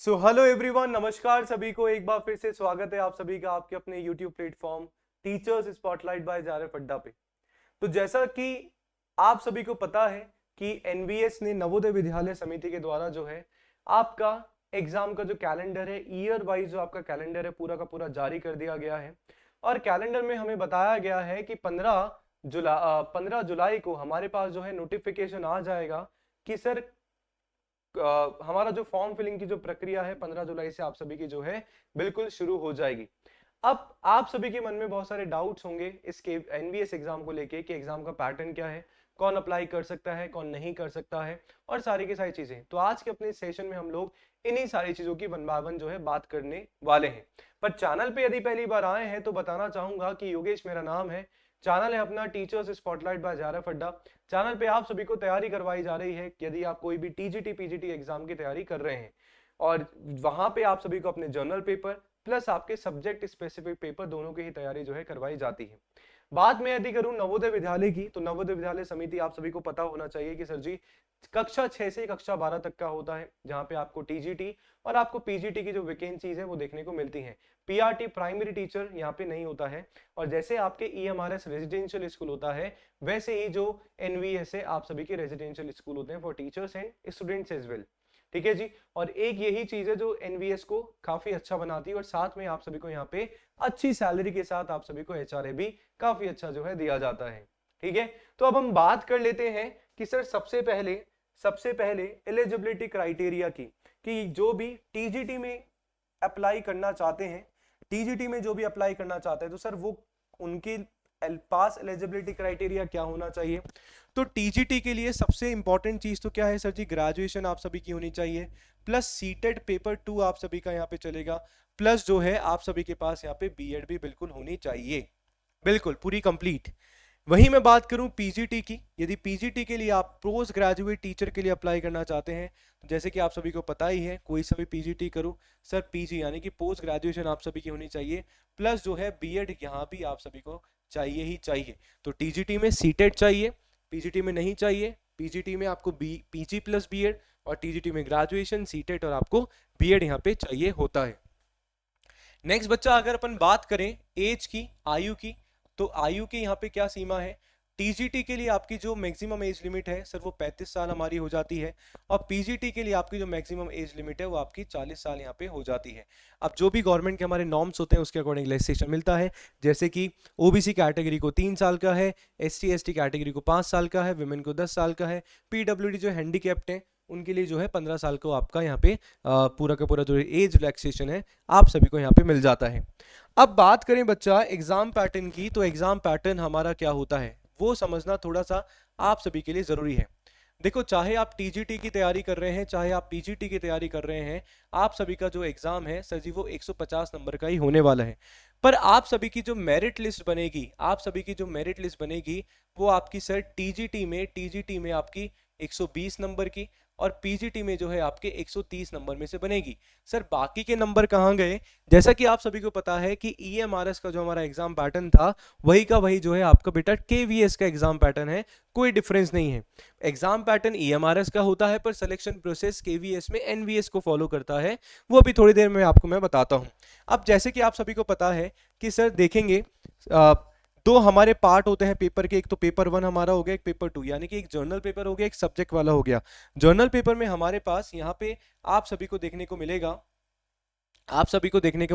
So hello everyone, नमस्कार सभी को। एक बार फिर से स्वागत है आप सभी का आपके अपने YouTube platform teachers spotlight by जारफ अड्डा पे। तो जैसा कि आप सभी को पता है कि एनवीएस ने नवोदय विद्यालय समिति के द्वारा जो है आपका एग्जाम का जो कैलेंडर है, ईयर वाइज जो आपका कैलेंडर है पूरा का पूरा जारी कर दिया गया है। और कैलेंडर में हमें बताया गया है कि 15 जुलाई को हमारे पास जो है नोटिफिकेशन आ जाएगा कि सर हमारा जो फॉर्म फिलिंग की जो प्रक्रिया है 15 जुलाई से आप सभी की जो है बिल्कुल शुरू हो जाएगी। अब आप सभी के मन में बहुत सारे डाउट्स होंगे इसके एनवीएस एग्जाम को लेके कि एग्जाम का पैटर्न क्या है, कौन अप्लाई कर सकता है, कौन नहीं कर सकता है, और सारी की सारी चीजें। तो आज के अपने सेशन में हम लोग इन्हीं सारी चीजों की वन बाय वन जो है बात करने वाले हैं। पर चैनल पे यदि पहली बार आए हैं तो बताना चाहूंगा कि योगेश मेरा नाम है। चैनल है अपना टीचर्स स्पॉटलाइट बाय जारफ अड्डा। चैनल पे आप सभी को तैयारी करवाई जा रही है यदि आप कोई भी टीजीटी पीजीटी एग्जाम की तैयारी कर रहे हैं, और वहां पे आप सभी को अपने जर्नल पेपर प्लस आपके सब्जेक्ट स्पेसिफिक पेपर दोनों की ही तैयारी जो है करवाई जाती है। बात मैं यदि करूं नवोदय विद्यालय की, तो नवोदय विद्यालय समिति आप सभी को पता होना चाहिए कि सर जी कक्षा 6 से कक्षा 12 तक का होता है, जहां पे आपको टीजीटी और आपको पीजीटी की जो वैकेंसीज है वो देखने को मिलती हैं। पीआरटी प्राइमरी टीचर यहाँ पे नहीं होता है, और जैसे आपके ईएमआरएस रेजिडेंशियल स्कूल होता है वैसे ही जो एनवीएस है आप सभी के रेजिडेंशियल स्कूल होते हैं for teachers and students as well. ठीक है जी। और एक यही चीज है जो एनवीएस को काफी अच्छा बनाती है, और साथ में आप सभी को यहाँ पे अच्छी सैलरी के साथ आप सभी को एचआरए भी काफी अच्छा जो है दिया जाता है। ठीक है, तो अब हम बात कर लेते हैं कि सर सबसे पहले एलिजिबिलिटी क्राइटेरिया की, कि जो भी टीजीटी में अप्लाई करना चाहते हैं, टीजीटी में जो भी अप्लाई करना चाहते हैं तो सर वो उनके पास एलिजिबिलिटी क्राइटेरिया क्या होना चाहिए। तो टीजीटी के लिए सबसे इंपॉर्टेंट चीज तो क्या है सर जी, ग्रेजुएशन आप सभी की होनी चाहिए, प्लस सीटेट पेपर 2 आप सभी का यहाँ पे चलेगा, प्लस जो है आप सभी के पास यहाँ पे बीएड भी बिल्कुल होनी चाहिए, बिल्कुल पूरी कंप्लीट। वहीं मैं बात करूं पीजीटी की, यदि पीजीटी के लिए आप पोस्ट ग्रेजुएट टीचर के लिए अप्लाई करना चाहते हैं, तो जैसे कि आप सभी को पता ही है कोई सा भी पीजीटी करूं सर पीजी यानी कि पोस्ट ग्रेजुएशन आप सभी की होनी चाहिए, प्लस जो है बीएड यहां भी आप सभी को चाहिए ही चाहिए। तो टीजीटी में सीटेट चाहिए, पीजीटी में नहीं चाहिए। पीजीटी में आपको पीजी प्लस बीएड, और टीजीटी में ग्रेजुएशन सीटेट और आपको बीएड यहाँ पे चाहिए होता है। नेक्स्ट बच्चा, अगर अपन बात करें एज की, आयु की, तो आयु की यहाँ पे क्या सीमा है। टीजीटी के लिए आपकी जो मैक्सिमम एज लिमिट है सर वो 35 साल हमारी हो जाती है, और पीजीटी के लिए आपकी जो मैक्सिमम एज लिमिट है वो आपकी 40 साल यहाँ पे हो जाती है। अब जो भी गवर्नमेंट के हमारे नॉर्म्स होते हैं उसके अकॉर्डिंग रिलैक्सेशन मिलता है, जैसे कि ओबीसी कैटेगरी को 3 साल का है, एसटी एसटी कैटेगरी को 5 साल का है, विमेन को 10 साल का है, पीडब्ल्यूडी जो हैंडीकैप्ड है उनके लिए जो है 15 साल को आपका यहाँ पे पूरा का पूरा जो एज रिलैक्सेशन है आप सभी को यहाँ पे मिल जाता है। अब बात करें बच्चा एग्जाम पैटर्न की, तो एग्जाम पैटर्न हमारा क्या होता है वो समझना थोड़ा सा आप सभी के लिए जरूरी है। देखो, चाहे आप टीजीटी की तैयारी कर रहे हैं चाहे आप पीजीटी की तैयारी कर रहे हैं, आप सभी का जो एग्जाम है सर जी वो 150 नंबर का ही होने वाला है। पर आप सभी की जो मेरिट लिस्ट बनेगी, आप सभी की जो मेरिट लिस्ट बनेगी वो आपकी सर टीजीटी में आपकी 120 नंबर की, और पीजीटी में जो है आपके 130 नंबर में से बनेगी। सर बाकी के नंबर कहाँ गए। जैसा कि आप सभी को पता है कि ईएमआरएस का जो हमारा एग्जाम पैटर्न था वही का वही जो है आपका बेटा केवीएस का एग्जाम पैटर्न है, कोई डिफरेंस नहीं है। एग्जाम पैटर्न ईएमआरएस का होता है पर सिलेक्शन प्रोसेस केवीएस में एनवीएस को फॉलो करता है, वो अभी थोड़ी देर में आपको मैं बताता हूं। अब जैसे कि आप सभी को पता है कि सर देखेंगे दो हमारे पार्ट होते हैं पेपर के, एक तो पेपर 1 हमारा हो गया, एक पेपर 2, यानी कि एक जर्नल पेपर हो गया, एक सब्जेक्ट वाला हो गया। जर्नल पेपर में हमारे पास यहाँ पे आप सभी को देखने को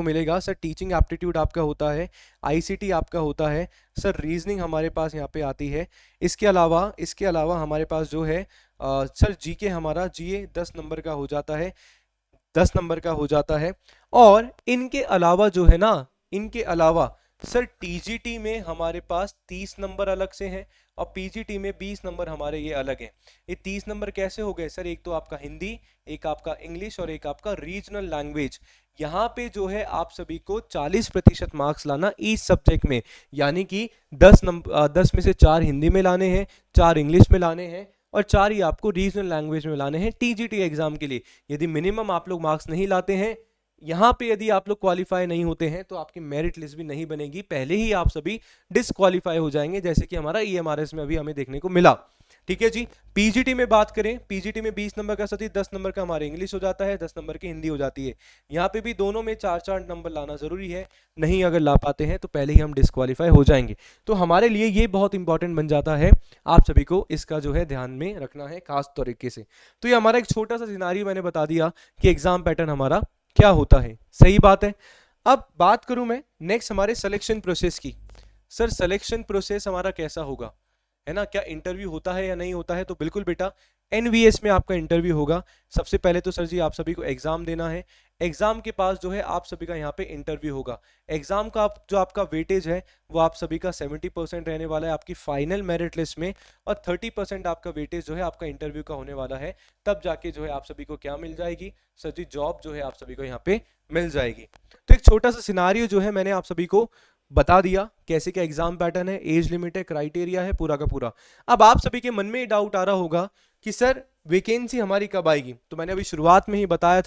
मिलेगा सर टीचिंग एप्टीट्यूड आपका होता है, आईसीटी आपका होता है, सर रीजनिंग हमारे पास यहाँ पे आती है। इसके अलावा हमारे पास जो है सर जीके, हमारा जीए 10 नंबर का हो जाता है, 10 नंबर का हो जाता है। और इनके अलावा जो है ना, इनके अलावा सर टीजीटी में हमारे पास 30 नंबर अलग से हैं, और पीजीटी में 20 नंबर हमारे ये अलग हैं। ये 30 नंबर कैसे हो गए सर, एक तो आपका हिंदी, एक आपका इंग्लिश, और एक आपका रीजनल लैंग्वेज। यहाँ पे जो है आप सभी को 40% मार्क्स लाना ईच सब्जेक्ट में, यानी कि 10 में से 4 हिंदी में लाने हैं, 4 इंग्लिश में लाने हैं, और 4 ही आपको रीजनल लैंग्वेज में लाने हैं टीजीटी एग्जाम के लिए। यदि मिनिमम आप लोग मार्क्स नहीं लाते हैं यहाँ पे, यदि आप लोग क्वालिफाई नहीं होते हैं तो आपकी मेरिट लिस्ट भी नहीं बनेगी, पहले ही आप सभी डिसक्वालीफाई हो जाएंगे, जैसे कि हमारा ईएमआरएस में अभी हमें देखने को मिला। ठीक है जी। पीजीटी में बात करें, पीजीटी में 20 नंबर का सती 10 नंबर का हमारे इंग्लिश हो जाता है, 10 नंबर की हिंदी हो जाती है। यहाँ पे भी दोनों में 4-4 नंबर लाना जरूरी है, नहीं अगर ला पाते हैं तो पहले ही हम डिस्क्वालीफाई हो जाएंगे। तो हमारे लिए ये बहुत इंपॉर्टेंट बन जाता है, आप सभी को इसका जो है ध्यान में रखना है खास तरीके से। तो ये हमारा एक छोटा सा सिनारियो मैंने बता दिया कि एग्जाम पैटर्न हमारा क्या होता है, सही बात है। अब बात करूं मैं नेक्स्ट हमारे सिलेक्शन प्रोसेस की। सर सिलेक्शन प्रोसेस हमारा कैसा होगा, है ना, क्या इंटरव्यू होता है या नहीं होता है? तो बिल्कुल बेटा, एनवीएस में आपका इंटरव्यू होगा। सबसे पहले तो सर जी आप सभी को एग्जाम देना है, एग्जाम के पास जो है आप सभी का यहाँ पे इंटरव्यू होगा। एग्जाम का जो आपका वेटेज है वो आप सभी का 70% रहने वाला है आपकी फाइनल मेरिट लिस्ट में, और 30% आपका वेटेज जो है आपका इंटरव्यू का होने वाला है। तब जाके जो है आप सभी को क्या मिल जाएगी सर जी, जॉब जो है आप सभी को यहाँ पे मिल जाएगी। तो एक छोटा सा सिनारियो जो है मैंने आप सभी को बता दिया, कैसे क्या एग्जाम पैटर्न है, एज लिमिट है, क्राइटेरिया है, पूरा का पूरा। अब आप सभी के मन में डाउट आ रहा होगा कि सर वैकेंसी हमारी कब आएगी? तो मैंने अभी शुरुआत में ही बताया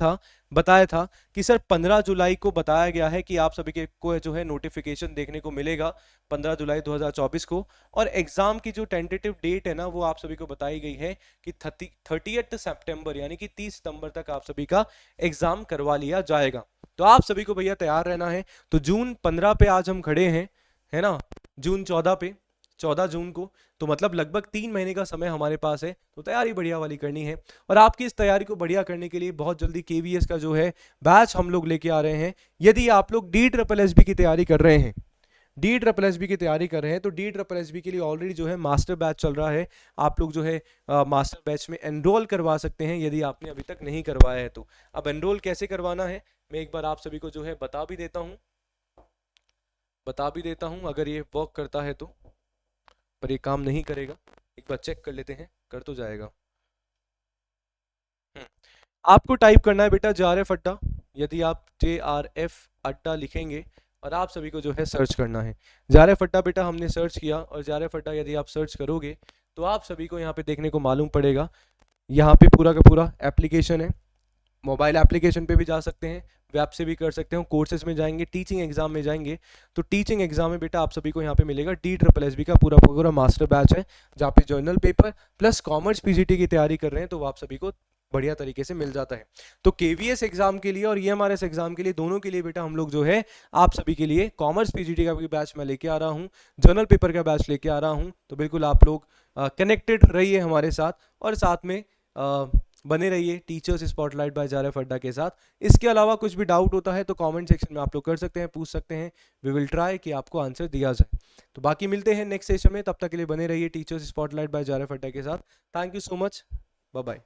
था कि सर 15 जुलाई को बताया गया है कि आप सभी के को जो है नोटिफिकेशन देखने को मिलेगा 15 जुलाई 2024 को। और एग्जाम की जो टेंटेटिव डेट है ना वो आप सभी को बताई गई है कि 30 सितंबर यानी कि 30 सितंबर तक आप सभी का एग्जाम करवा लिया जाएगा। तो आप सभी को भैया तैयार रहना है। तो जून 15 पे आज हम खड़े हैं, है ना, जून 14 पे, 14 जून को, तो मतलब लगभग 3 महीने का समय हमारे पास है। तो तैयारी बढ़िया वाली करनी है, और आपकी इस तैयारी को बढ़िया करने के लिए बहुत जल्दी केवीएस का जो है बैच हम लोग लेके आ रहे हैं। यदि आप लोग DSSB की तैयारी कर रहे हैं, DSSB की तैयारी कर रहे हैं, तो DSSB के लिए ऑलरेडी जो है मास्टर बैच चल रहा है। आप लोग जो है मास्टर बैच में एनरोल करवा सकते हैं यदि आपने अभी तक नहीं करवाया है तो। अब एनरोल कैसे करवाना है मैं एक बार आप सभी को जो है बता भी देता हूं अगर ये वर्क करता है तो, पर ये काम नहीं करेगा, एक बार चेक कर लेते हैं, कर तो जाएगा। आपको टाइप करना है बेटा JRF अड्डा, यदि आप JRF अड्डा लिखेंगे और आप सभी को जो है सर्च करना है JRF अड्डा। बेटा हमने सर्च किया, और JRF अड्डा यदि आप सर्च करोगे तो आप सभी को यहाँ पे देखने को मालूम पड़ेगा, यहाँ पे पूरा का पूरा एप्लीकेशन है। मोबाइल एप्लीकेशन पे भी जा सकते हैं, वेब से भी कर सकते हो, कोर्सेज में जाएंगे, टीचिंग एग्जाम में जाएंगे तो टीचिंग एग्जाम में बेटा आप सभी को यहाँ पे मिलेगा DSSB का पूरा पूरा मास्टर बैच है, जहाँ पे journal paper plus commerce PGT की तैयारी कर रहे हैं तो वो आप सभी को बढ़िया तरीके से मिल जाता है। तो केवीएस एग्जाम के लिए और EMRS एग्जाम के लिए, दोनों के लिए बेटा हम लोग जो है आप सभी के लिए कॉमर्स पीजीटी का भी बैच मैं लेके आ रहा हूँ, जर्नल पेपर का बैच लेके आ रहा हूँ। तो बिल्कुल आप लोग कनेक्टेड रहिए हमारे साथ, और साथ में बने रहिए teachers spotlight bye JRF Adda के साथ। इसके अलावा कुछ भी डाउट होता है तो कमेंट सेक्शन में आप लोग कर सकते हैं, पूछ सकते हैं, वी विल ट्राई कि आपको आंसर दिया जाए। तो बाकी मिलते हैं नेक्स्ट सेशन में, तब तक के लिए बने रहिए teachers spotlight bye JRF Adda के साथ। Thank you so much, bye bye.